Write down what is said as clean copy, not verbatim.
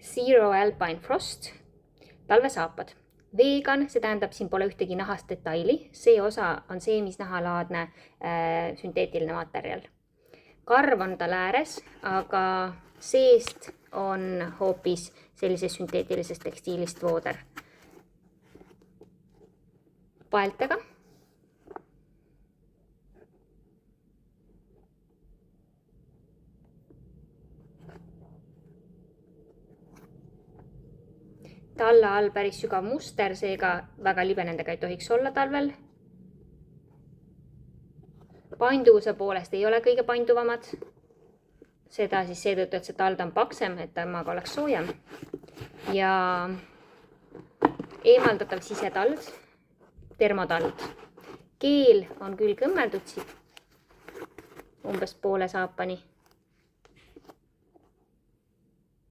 Zero Alpine Frost, talvesaapad. Vegan, see tähendab, siin pole ühtegi nahast detaili. See osa on see, mis nahalaadne sünteetiline materjal. Karv on tal ääres, aga seest on hoopis sellisest sünteetilisest tekstiilist vooder. Paeltega. Talla all päris sügav muster, seega väga libe nendega ei tohiks olla talvel. Painduvuse poolest ei ole kõige painduvamad. Seda siis seetõttu, et see tald on paksem, et temaga oleks soojem. Ja eemaldatav sisetald, termotald. Keel on küll kõmmeldud siit umbes poole saapani.